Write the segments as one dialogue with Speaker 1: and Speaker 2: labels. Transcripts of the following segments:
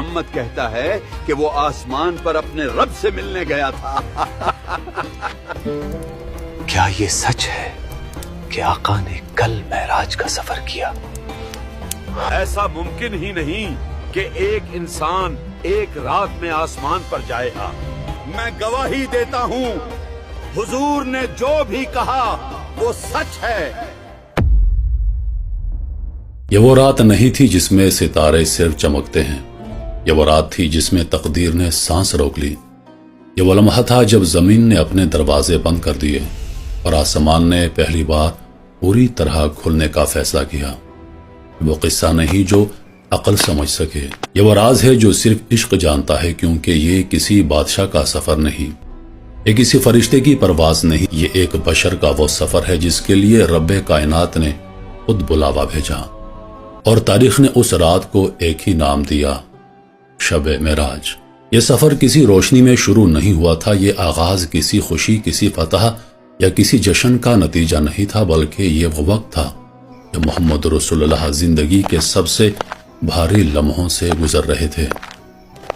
Speaker 1: محمد کہتا ہے کہ وہ آسمان پر اپنے رب سے ملنے گیا تھا۔
Speaker 2: کیا یہ سچ ہے کہ آقا نے کل معراج کا سفر کیا؟
Speaker 1: ایسا ممکن ہی نہیں کہ ایک انسان ایک رات میں آسمان پر جائے گا۔ میں گواہی دیتا ہوں حضور نے جو بھی کہا وہ سچ ہے۔
Speaker 3: یہ وہ رات نہیں تھی جس میں ستارے صرف چمکتے ہیں، یہ وہ رات تھی جس میں تقدیر نے سانس روک لی۔ یہ وہ لمحہ تھا جب زمین نے اپنے دروازے بند کر دیے اور آسمان نے پہلی بار پوری طرح کھلنے کا فیصلہ کیا۔ وہ قصہ نہیں جو عقل سمجھ سکے، یہ وہ راز ہے جو صرف عشق جانتا ہے، کیونکہ یہ کسی بادشاہ کا سفر نہیں، یہ کسی فرشتے کی پرواز نہیں، یہ ایک بشر کا وہ سفر ہے جس کے لیے رب کائنات نے خود بلاوا بھیجا، اور تاریخ نے اس رات کو ایک ہی نام دیا، شب معراج۔ یہ سفر کسی روشنی میں شروع نہیں ہوا تھا، یہ آغاز کسی خوشی، کسی فتح یا کسی جشن کا نتیجہ نہیں تھا، بلکہ یہ وہ وقت تھا کہ محمد رسول اللہ زندگی کے سب سے بھاری لمحوں سے گزر رہے تھے،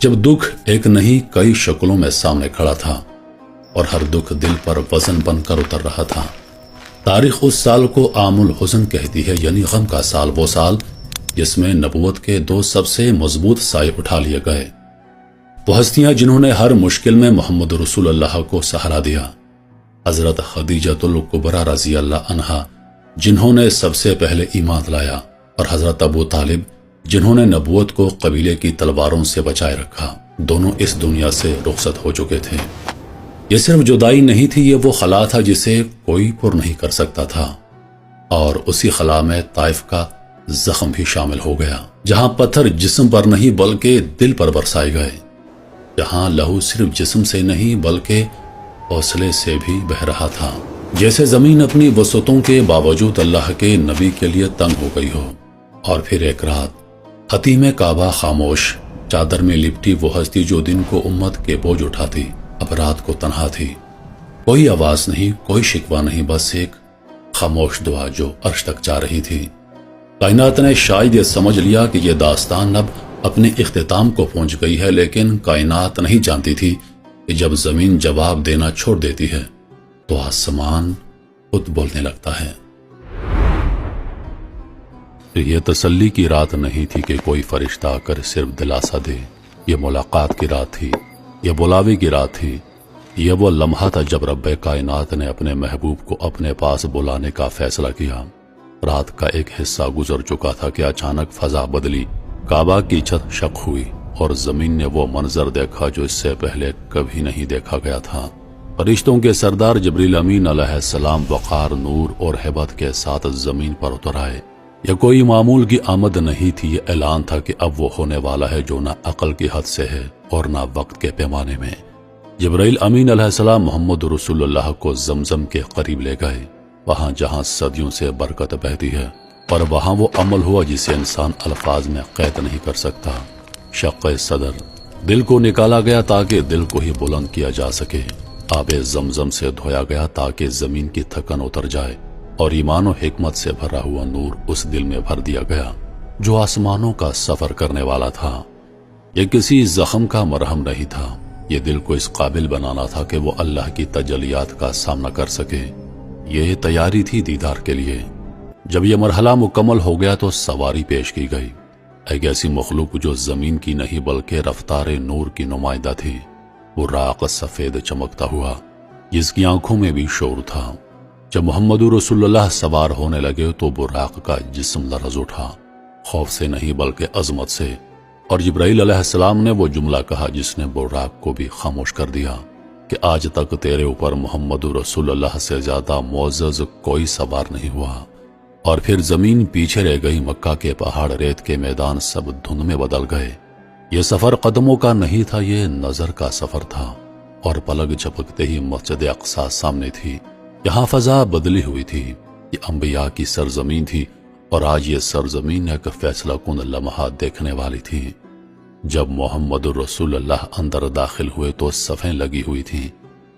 Speaker 3: جب دکھ ایک نہیں کئی شکلوں میں سامنے کھڑا تھا اور ہر دکھ دل پر وزن بن کر اتر رہا تھا۔ تاریخ اس سال کو عام الحزن کہتی ہے، یعنی غم کا سال، وہ سال جس میں نبوت کے دو سب سے مضبوط سائے اٹھا لیے گئے، وہ ہستیاں جنہوں نے ہر مشکل میں محمد رسول اللہ کو سہارا دیا، حضرت خدیجۃ الکبریٰ رضی اللہ عنہا جنہوں نے سب سے پہلے ایمان لایا، اور حضرت ابو طالب جنہوں نے نبوت کو قبیلے کی تلواروں سے بچائے رکھا۔ دونوں اس دنیا سے رخصت ہو چکے تھے۔ یہ صرف جدائی نہیں تھی، یہ وہ خلا تھا جسے کوئی پر نہیں کر سکتا تھا، اور اسی خلا میں طائف کا زخم بھی شامل ہو گیا، جہاں پتھر جسم پر نہیں بلکہ دل پر برسائے گئے، جہاں لہو صرف جسم سے نہیں بلکہ حوصلے سے بھی بہہ رہا تھا، جیسے زمین اپنی وسعتوں کے باوجود اللہ کے نبی کے لیے تنگ ہو گئی ہو۔ اور پھر ایک رات حتیم کعبہ خاموش، چادر میں لپٹی وہ ہستی جو دن کو امت کے بوجھ اٹھاتی، اب رات کو تنہا تھی، کوئی آواز نہیں، کوئی شکوہ نہیں، بس ایک خاموش دعا جو عرش تک جا رہی تھی۔ کائنات نے شاید یہ سمجھ لیا کہ یہ داستان اب اپنے اختتام کو پہنچ گئی ہے، لیکن کائنات نہیں جانتی تھی کہ جب زمین جواب دینا چھوڑ دیتی ہے تو آسمان خود بولنے لگتا ہے۔ یہ تسلی کی رات نہیں تھی کہ کوئی فرشتہ آ کر صرف دلاسا دے، یہ ملاقات کی رات تھی، یہ بلاوے کی رات تھی، یہ وہ لمحہ تھا جب رب کائنات نے اپنے محبوب کو اپنے پاس بلانے کا فیصلہ کیا۔ رات کا ایک حصہ گزر چکا تھا کہ اچانک فضا بدلی، کعبہ کی چھت شق ہوئی اور زمین نے وہ منظر دیکھا جو اس سے پہلے کبھی نہیں دیکھا گیا تھا۔ فرشتوں کے سردار جبریل امین علیہ السلام وقار، نور اور ہیبت کے ساتھ زمین پر اتر آئے۔ یہ کوئی معمول کی آمد نہیں تھی، یہ اعلان تھا کہ اب وہ ہونے والا ہے جو نہ عقل کی حد سے ہے اور نہ وقت کے پیمانے میں۔ جبرائیل امین علیہ السلام محمد رسول اللہ کو زمزم کے قریب لے گئے، وہاں جہاں صدیوں سے برکت بہتی ہے، اور وہاں وہ عمل ہوا جسے انسان الفاظ میں قید نہیں کر سکتا۔ شق صدر، دل کو نکالا گیا تاکہ دل کو ہی بلند کیا جا سکے، آب زمزم سے دھویا گیا تاکہ زمین کی تھکن اتر جائے، اور ایمان و حکمت سے بھرا ہوا نور اس دل میں بھر دیا گیا جو آسمانوں کا سفر کرنے والا تھا۔ یہ کسی زخم کا مرہم نہیں تھا، یہ دل کو اس قابل بنانا تھا کہ وہ اللہ کی تجلیات کا سامنا کر سکے۔ یہ تیاری تھی دیدار کے لیے۔ جب یہ مرحلہ مکمل ہو گیا تو سواری پیش کی گئی، ایک ایسی مخلوق جو زمین کی نہیں بلکہ رفتار نور کی نمائندہ تھی، وہ راق سفید چمکتا ہوا جس کی آنکھوں میں بھی شعور تھا۔ جب محمد رسول اللہ سوار ہونے لگے تو براق کا جسم لرز اٹھا، خوف سے نہیں بلکہ عظمت سے، اور جبرائیل علیہ السلام نے وہ جملہ کہا جس نے براق کو بھی خاموش کر دیا کہ آج تک تیرے اوپر محمد رسول اللہ سے زیادہ معزز کوئی سوار نہیں ہوا۔ اور پھر زمین پیچھے رہ گئی، مکہ کے پہاڑ، ریت کے میدان سب دھند میں بدل گئے۔ یہ سفر قدموں کا نہیں تھا، یہ نظر کا سفر تھا، اور پلک جھپکتے ہی مسجد اقصی سامنے تھی۔ یہاں فضا بدلی ہوئی تھی، یہ انبیاء کی سرزمین تھی، اور آج یہ سرزمین ایک فیصلہ کن لمحہ دیکھنے والی تھی۔ جب محمد رسول اللہ اندر داخل ہوئے تو صفیں لگی ہوئی تھیں،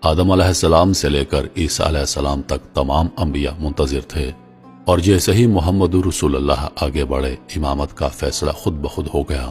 Speaker 3: آدم علیہ السلام سے لے کر عیسیٰ علیہ السلام تک تمام انبیاء منتظر تھے، اور جیسے ہی محمد رسول اللہ آگے بڑھے، امامت کا فیصلہ خود بخود ہو گیا۔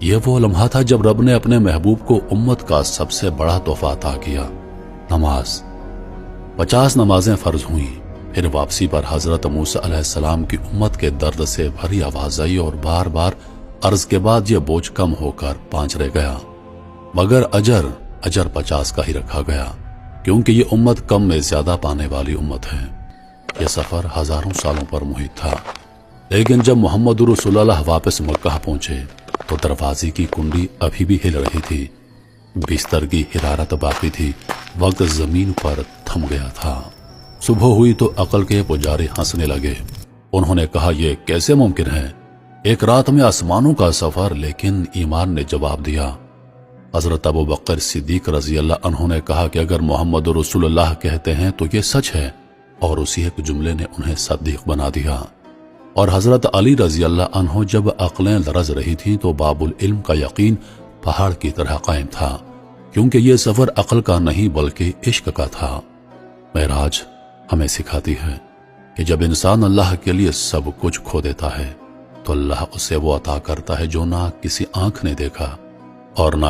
Speaker 3: یہ وہ لمحہ تھا جب رب نے اپنے محبوب کو امت کا سب سے بڑا تحفہ عطا کیا، نماز۔ 50 نمازیں فرض ہوئیں۔ پھر واپسی پر حضرت موسیٰ علیہ السلام کی امت کے درد سے بھری آواز آئی اور بار بار عرض کے بعد یہ بوجھ کم ہو کر 5 رہ گیا، مگر اجر 50 کا ہی رکھا گیا، کیونکہ یہ امت کم میں زیادہ پانے والی امت ہے۔ یہ سفر ہزاروں سالوں پر محیط تھا، لیکن جب محمد رسول اللہ واپس مکہ پہنچے تو دروازے کی کنڈی ابھی بھی ہل رہی تھی، بستر کی حرارت باقی تھی، وقت زمین پر تھم گیا تھا۔ صبح ہوئی تو عقل کے پجاری ہنسنے لگے۔ انہوں نے کہا، یہ کیسے ممکن ہے؟ ایک رات میں آسمانوں کا سفر؟ لیکن ایمان نے جواب دیا۔ حضرت ابو بکر صدیق رضی اللہ عنہ نے کہا کہ اگر محمد رسول اللہ کہتے ہیں تو یہ سچ ہے، اور اسی ایک جملے نے انہیں صدیق بنا دیا۔ اور حضرت علی رضی اللہ عنہ جب عقلیں لرز رہی تھیں تو باب العلم کا یقین پہاڑ کی طرح قائم تھا، کیونکہ یہ سفر عقل کا نہیں بلکہ عشق کا تھا۔ معراج ہمیں سکھاتی ہے کہ جب انسان اللہ کے لیے سب کچھ کھو دیتا ہے تو اللہ اسے وہ عطا کرتا ہے جو نہ کسی آنکھ نے دیکھا اور نہ